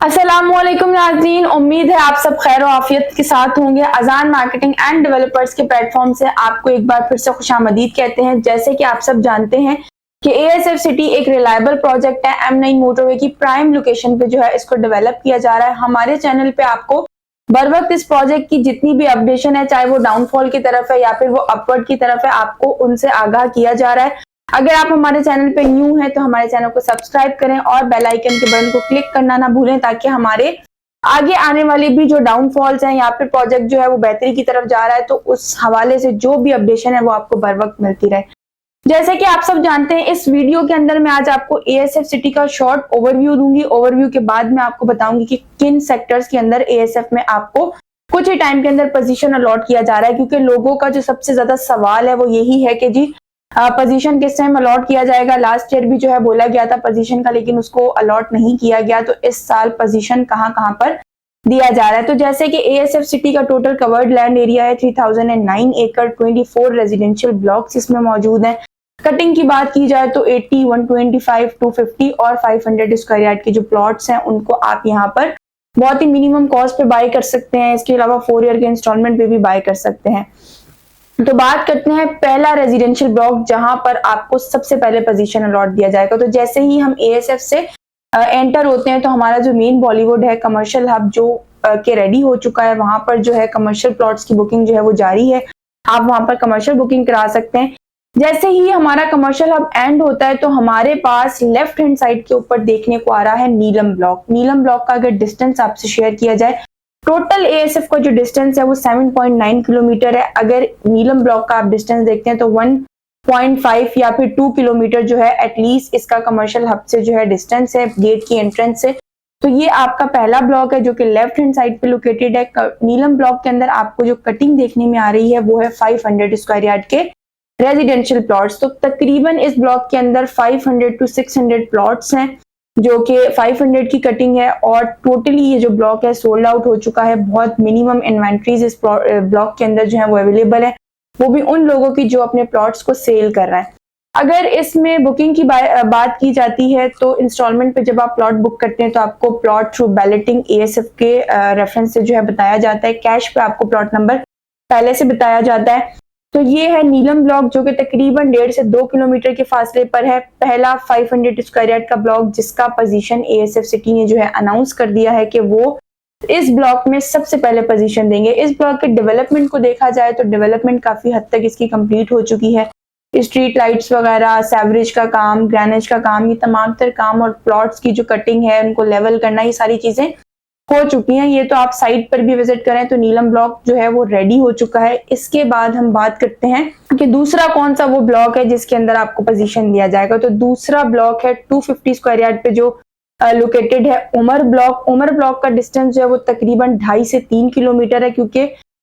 अस्सलामुअलैकुम नाज़रीन, उम्मीद है आप सब खैर आफियत के साथ होंगे। अजान मार्केटिंग एंड डेवलपर्स के प्लेटफॉर्म से आपको एक बार फिर से खुशामदीद कहते हैं। जैसे कि आप सब जानते हैं कि एएसएफ सिटी एक रिलायबल प्रोजेक्ट है। M9 मोटरवे की प्राइम लोकेशन पे जो है इसको डेवलप किया जा रहा है। हमारे चैनल पे आपको बर वक्त इस प्रोजेक्ट की जितनी भी अपडेशन है, चाहे वो डाउनफॉल की तरफ है या फिर वो अपवर्ड की तरफ है, आपको उनसे आगाह किया जा रहा है। अगर आप हमारे चैनल पे न्यू हैं तो हमारे चैनल को सब्सक्राइब करें और बेल आइकन के बटन को क्लिक करना ना भूलें, ताकि हमारे आगे आने वाले भी जो डाउनफॉल्स हैं या फिर प्रोजेक्ट जो है वो बेहतरी की तरफ जा रहा है, तो उस हवाले से जो भी अपडेशन है वो आपको बर वक्त मिलती रहे। जैसे कि आप सब जानते हैं, इस वीडियो के अंदर मैं आज आपको एएसएफ सिटी का शॉर्ट ओवरव्यू दूंगी। ओवरव्यू के बाद मैं आपको बताऊंगी कि किन सेक्टर्स के अंदर एएसएफ में आपको कुछ ही टाइम के अंदर पोजीशन अलॉट किया जा रहा है, क्योंकि लोगों का जो सबसे ज्यादा सवाल है वो यही है कि जी पोजीशन किस टाइम अलॉट किया जाएगा। लास्ट ईयर भी जो है बोला गया था पोजीशन का, लेकिन उसको अलॉट नहीं किया गया। तो इस साल पोजीशन कहां कहां पर दिया जा रहा है। तो जैसे कि एएसएफ सिटी का टोटल कवर्ड लैंड एरिया है 3009 एकड़, 24 रेजिडेंशियल ब्लॉक्स इसमें मौजूद हैं। कटिंग की बात की जाए तो 80, 125, 250 और 500 स्क्वायर यार्ड के जो प्लॉट्स हैं उनको आप यहाँ पर बहुत ही मिनिमम कॉस्ट पे बाय कर सकते हैं। इसके अलावा 4 ईयर के इंस्टॉलमेंट पे भी बाय कर सकते हैं। तो बात करते हैं पहला रेजिडेंशियल ब्लॉक, जहां पर आपको सबसे पहले पोजीशन अलॉट दिया जाएगा। तो जैसे ही हम एएसएफ से एंटर होते हैं तो हमारा जो मेन बॉलीवुड है कमर्शियल हब जो के रेडी हो चुका है, वहां पर जो है कमर्शियल प्लॉट्स की बुकिंग जो है वो जारी है। आप वहां पर कमर्शियल बुकिंग करा सकते हैं। जैसे ही हमारा कमर्शियल हब एंड होता है तो हमारे पास लेफ्ट हैंड साइड के ऊपर देखने को आ रहा है नीलम ब्लॉक। नीलम ब्लॉक का अगर डिस्टेंस आपसे शेयर किया जाए, टोटल एएसएफ का जो डिस्टेंस है वो 7.9 किलोमीटर है। अगर नीलम ब्लॉक का आप डिस्टेंस देखते हैं तो 1.5 या फिर 2 किलोमीटर जो है एटलीस्ट इसका कमर्शियल हब से जो है डिस्टेंस है, गेट की एंट्रेंस से। तो ये आपका पहला ब्लॉक है जो कि लेफ्ट हैंड साइड पे लोकेटेड है। नीलम ब्लॉक के अंदर आपको जो कटिंग देखने में आ रही है वो है 500 स्क्वायर यार्ड के रेजिडेंशियल प्लॉट्स। तो तकरीबन इस ब्लॉक के अंदर 500 to 600 प्लॉट्स हैं, जो कि 500 की कटिंग है। और टोटली ये जो ब्लॉक है सोल्ड आउट हो चुका है। बहुत मिनिमम इन्वेंट्रीज इस ब्लॉक के अंदर जो है वो अवेलेबल है, वो भी उन लोगों की जो अपने प्लॉट्स को सेल कर रहा है। अगर इसमें बुकिंग की बात की जाती है तो इंस्टॉलमेंट पे जब आप प्लॉट बुक करते हैं तो आपको प्लॉट थ्रू बैलेटिंग एएसएफ के रेफरेंस से जो है बताया जाता है। कैश पे आपको प्लॉट नंबर पहले से बताया जाता है। तो ये है नीलम ब्लॉक जो कि तकरीबन 1.5 से 2 किलोमीटर के फासले पर है। पहला 500 स्क्वायर यार्ड का ब्लॉक, जिसका पोजीशन एएसएफ सिटी ने जो है अनाउंस कर दिया है कि वो इस ब्लॉक में सबसे पहले पोजीशन देंगे। इस ब्लॉक के डेवलपमेंट को देखा जाए तो डेवलपमेंट काफी हद तक इसकी कंप्लीट हो चुकी है। स्ट्रीट लाइट्स वगैरह, सेवरेज का काम, ग्रेनेज का काम, ये तमाम तर काम और प्लॉट्स की जो कटिंग है उनको लेवल करना, ये सारी चीजें हो चुकी हैं। ये तो आप साइट पर भी विजिट करें तो नीलम ब्लॉक जो है वो रेडी हो चुका है। इसके बाद हम बात करते हैं कि दूसरा कौन सा वो ब्लॉक है जिसके अंदर आपको पोजीशन दिया जाएगा। तो दूसरा ब्लॉक है 250 स्क्वायर यार्ड पे जो लोकेटेड है उमर ब्लॉक। उमर ब्लॉक का डिस्टेंस जो है वो तकरीबन 2.5 से 3 किलोमीटर है, क्योंकि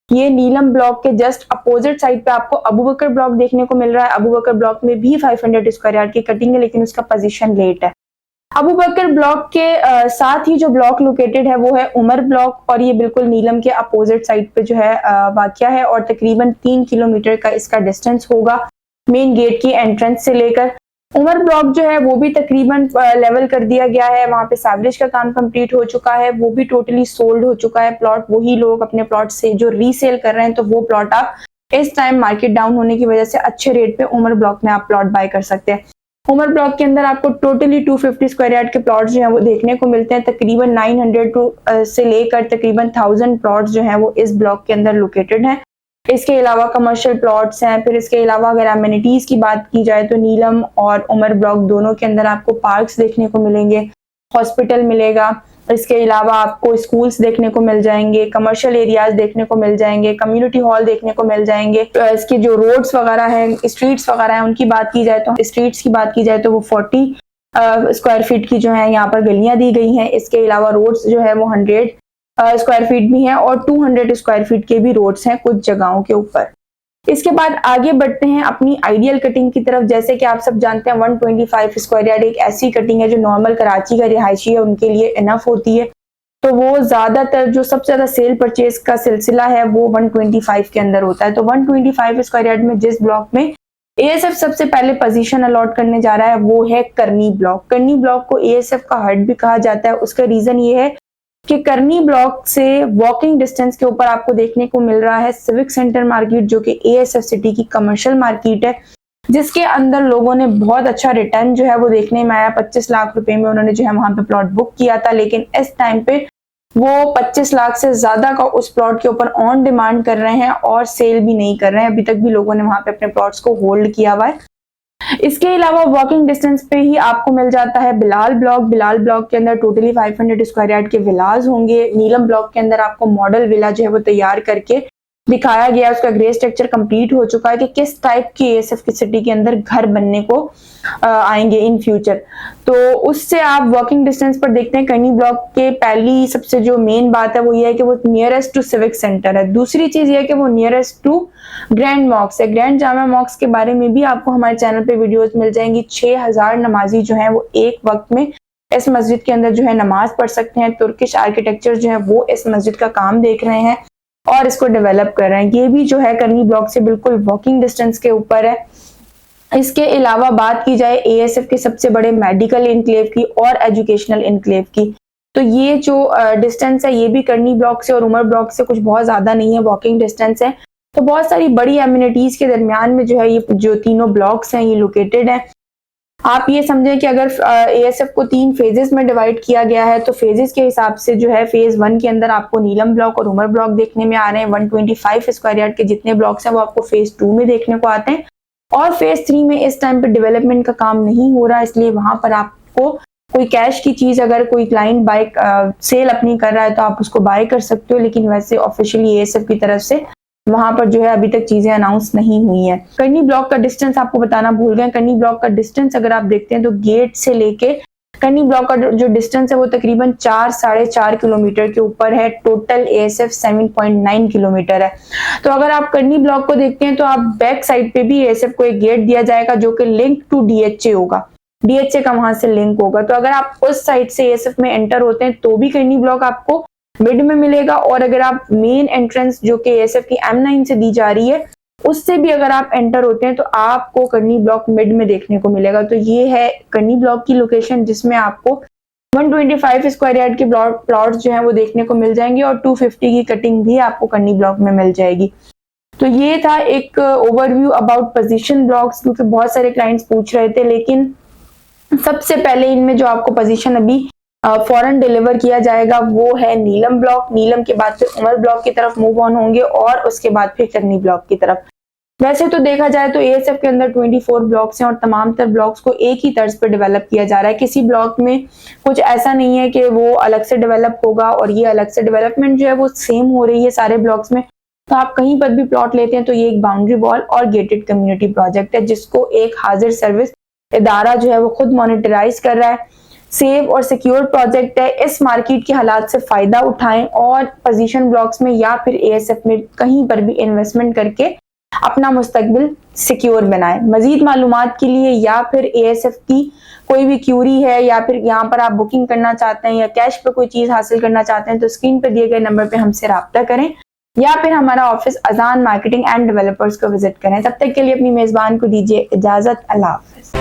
ये नीलम ब्लॉक के जस्ट अपोजिट साइड पे आपको अबू बकर ब्लॉक देखने को मिल रहा है। अबू बकर ब्लॉक में भी 500 स्क्वायर यार्ड की कटिंग है, लेकिन उसका पोजीशन लेट है। अबू बकर ब्लॉक के साथ ही जो ब्लॉक लोकेटेड है वो है उमर ब्लॉक, और ये बिल्कुल नीलम के अपोजिट साइड पे जो है वाक़या है। और तकरीबन 3 किलोमीटर का इसका डिस्टेंस होगा मेन गेट की एंट्रेंस से लेकर। उमर ब्लॉक जो है वो भी तकरीबन लेवल कर दिया गया है। वहां पे सैवरेज का काम कंप्लीट हो चुका है, वो भी टोटली सोल्ड हो चुका है प्लॉट। वही लोग अपने प्लॉट से जो रीसेल कर रहे हैं, तो वो प्लॉट आप इस टाइम मार्केट डाउन होने की वजह से अच्छे रेट पे उमर ब्लॉक में आप प्लॉट बाय कर सकते हैं। उमर ब्लॉक के अंदर आपको टोटली 250 स्क्वायर यार्ड के प्लॉट्स जो हैं वो देखने को मिलते हैं। तकरीबन 900 से लेकर तकरीबन 1000 प्लॉट्स जो हैं वो इस ब्लॉक के अंदर लोकेटेड हैं। इसके अलावा कमर्शियल प्लॉट्स हैं। फिर इसके अलावा अगर एमिनिटीज की बात की जाए तो नीलम और उमर ब्लॉक दोनों के अंदर आपको पार्क्स देखने को मिलेंगे, हॉस्पिटल मिलेगा। इसके अलावा आपको स्कूल्स देखने को मिल जाएंगे, कमर्शियल एरियाज देखने को मिल जाएंगे, कम्युनिटी हॉल देखने को मिल जाएंगे। इसके जो रोड्स वगैरह हैं, स्ट्रीट्स वगैरह हैं, उनकी बात की जाए तो स्ट्रीट्स की बात की जाए तो वो 40 स्क्वायर फीट की जो है यहाँ पर गलियां दी गई हैं। इसके अलावा रोड्स जो है वो 100 स्क्वायर फीट भी हैं और 200 स्क्वायर फीट के भी रोड्स हैं कुछ जगहों के ऊपर। इसके बाद आगे बढ़ते हैं अपनी आइडियल कटिंग की तरफ। जैसे कि आप सब जानते हैं 125 स्क्वायर यार्ड एक ऐसी कटिंग है जो नॉर्मल कराची का रिहायशी है उनके लिए इनफ होती है। तो वो ज्यादातर जो सबसे ज्यादा सेल परचेज का सिलसिला है वो 125 के अंदर होता है। तो 125 स्क्वायर यार्ड में जिस ब्लॉक में एएसएफ सबसे पहले पोजीशन अलॉट करने जा रहा है वो है करनी ब्लॉक। करनी ब्लॉक को एएसएफ का हर्ट भी कहा जाता है। उसका रीजन ये है कि करनी ब्लॉक से वॉकिंग डिस्टेंस के ऊपर आपको देखने को मिल रहा है सिविक सेंटर मार्केट, जो कि एएसएफ सिटी की कमर्शियल मार्केट है, जिसके अंदर लोगों ने बहुत अच्छा रिटर्न जो है वो देखने में आया। 25 लाख रुपए में उन्होंने जो है वहां पे प्लॉट बुक किया था, लेकिन इस टाइम पे वो 25 लाख से ज्यादा का उस प्लॉट के ऊपर ऑन डिमांड कर रहे हैं और सेल भी नहीं कर रहे हैं। अभी तक भी लोगों ने वहां पे अपने प्लॉट्स को होल्ड किया हुआ है। इसके अलावा वॉकिंग डिस्टेंस पे ही आपको मिल जाता है बिलाल ब्लॉक। बिलाल ब्लॉक के अंदर टोटली 500 स्क्वायर यार्ड के विलाज होंगे। नीलम ब्लॉक के अंदर आपको मॉडल विला जो है वो तैयार करके दिखाया गया, उसका ग्रे स्ट्रक्चर कंप्लीट हो चुका है कि किस टाइप की एएसएफ की सिटी के अंदर घर बनने को आएंगे इन फ्यूचर। तो उससे आप वॉकिंग डिस्टेंस पर देखते हैं करनी ब्लॉक के पहली सबसे जो मेन बात है वो ये है कि वो नियरेस्ट टू सिविक सेंटर है। दूसरी चीज ये है कि वो नियरेस्ट टू ग्रैंड मॉस्क है। ग्रैंड जामा मॉस्क के बारे में भी आपको हमारे चैनल पे वीडियोस मिल जाएंगी। 6000 नमाजी जो है वो एक वक्त में इस मस्जिद के अंदर जो है नमाज पढ़ सकते हैं। तुर्किश आर्किटेक्चर जो है वो इस मस्जिद का काम देख रहे हैं और इसको डेवलप कर रहे हैं। ये भी जो है करनी ब्लॉक से बिल्कुल वॉकिंग डिस्टेंस के ऊपर है। इसके अलावा बात की जाए एएसएफ के सबसे बड़े मेडिकल इनक्लेव की और एजुकेशनल इनक्लेव की, तो ये जो डिस्टेंस है ये भी करनी ब्लॉक से और उमर ब्लॉक से कुछ बहुत ज्यादा नहीं है, वॉकिंग डिस्टेंस है। तो बहुत सारी बड़ी एमिनिटीज के दरमियान में जो है ये जो तीनों ब्लॉक्स हैं ये लोकेटेड है। आप ये समझें कि अगर एएसएफ को 3 फेजेस में डिवाइड किया गया है तो फेजेस के हिसाब से जो है फेज 1 के अंदर आपको नीलम ब्लॉक और उमर ब्लॉक देखने में आ रहे हैं। 125 स्क्वायर यार्ड के जितने ब्लॉक्स हैं वो आपको फेज 2 में देखने को आते हैं। और फेज 3 में इस टाइम पे डेवलपमेंट का काम नहीं हो रहा, इसलिए वहां पर आपको कोई कैश की चीज अगर कोई क्लाइंट बाय सेल अपनी कर रहा है तो आप उसको बाय कर सकते हो, लेकिन वैसे ऑफिशियली एएसएफ की तरफ से वहां पर जो है अभी तक चीजें अनाउंस नहीं हुई है। करनी ब्लॉक का डिस्टेंस आपको बताना भूल गए। करनी ब्लॉक का डिस्टेंस अगर आप देखते हैं तो गेट से लेके करनी ब्लॉक का जो डिस्टेंस है वो तकरीबन 4-4.5 किलोमीटर के ऊपर है। टोटल एएसएफ 7.9 किलोमीटर है। तो अगर आप करनी ब्लॉक को देखते हैं तो आप बैक साइड पे भी एएसएफ को एक गेट दिया जाएगा जो कि लिंक टू डीएचए होगा। डीएचए का वहां से लिंक होगा, तो अगर आप उस साइड से एएसएफ में एंटर होते हैं तो भी करनी ब्लॉक आपको मिड में मिलेगा, और अगर आप मेन एंट्रेंस जो कि एएसएफ की M9 से दी जा रही है उससे भी अगर आप एंटर होते हैं तो आपको करनी ब्लॉक मिड में देखने को मिलेगा। तो ये है करनी ब्लॉक की लोकेशन, जिसमें आपको 125 स्क्वायर यार्ड के प्लॉट जो है वो देखने को मिल जाएंगे और 250 की कटिंग भी आपको करनी ब्लॉक में मिल जाएगी। तो ये था एक ओवरव्यू अबाउट पोजीशन ब्लॉक्स, क्योंकि बहुत सारे क्लाइंट्स पूछ रहे थे। लेकिन सबसे पहले इनमें जो आपको पोजीशन अभी फौरन डिलीवर किया जाएगा वो है नीलम ब्लॉक। नीलम के बाद फिर उमर ब्लॉक की तरफ मूव ऑन होंगे और उसके बाद फिर करनी ब्लॉक की तरफ। वैसे तो देखा जाए तो एएसएफ के अंदर 24 ब्लॉक्स हैं और तमाम तर ब्लॉक्स को एक ही तर्ज पर डेवलप किया जा रहा है। किसी ब्लॉक में कुछ ऐसा नहीं है कि वो अलग से डेवलप होगा और ये अलग से डेवलपमेंट जो है वो सेम हो रही है सारे ब्लॉक्स में। तो आप कहीं पर भी प्लॉट लेते हैं तो ये एक बाउंड्री वॉल और गेटेड कम्युनिटी प्रोजेक्ट है, जिसको एक हाजिर सर्विस इदारा जो है वो खुद मॉनिटराइज कर रहा है। सेफ और सिक्योर प्रोजेक्ट है। इस मार्केट के हालात से फायदा उठाएं और पोजीशन ब्लॉक्स में या फिर एएसएफ में कहीं पर भी इन्वेस्टमेंट करके अपना मुस्तकबिल सिक्योर बनाएं। मजीद मालूमात के लिए या फिर एएसएफ की कोई भी क्यूरी है या फिर यहाँ पर आप बुकिंग करना चाहते हैं या कैश पे कोई चीज हासिल करना चाहते हैं तो स्क्रीन पर दिए गए नंबर पे हमसे राब्ता करें या फिर हमारा ऑफिस अजान मार्केटिंग एंड डेवलपर्स को विजिट करें। तब तक के लिए अपनी मेजबान को दीजिए इजाजत। अल्लाह हाफिज।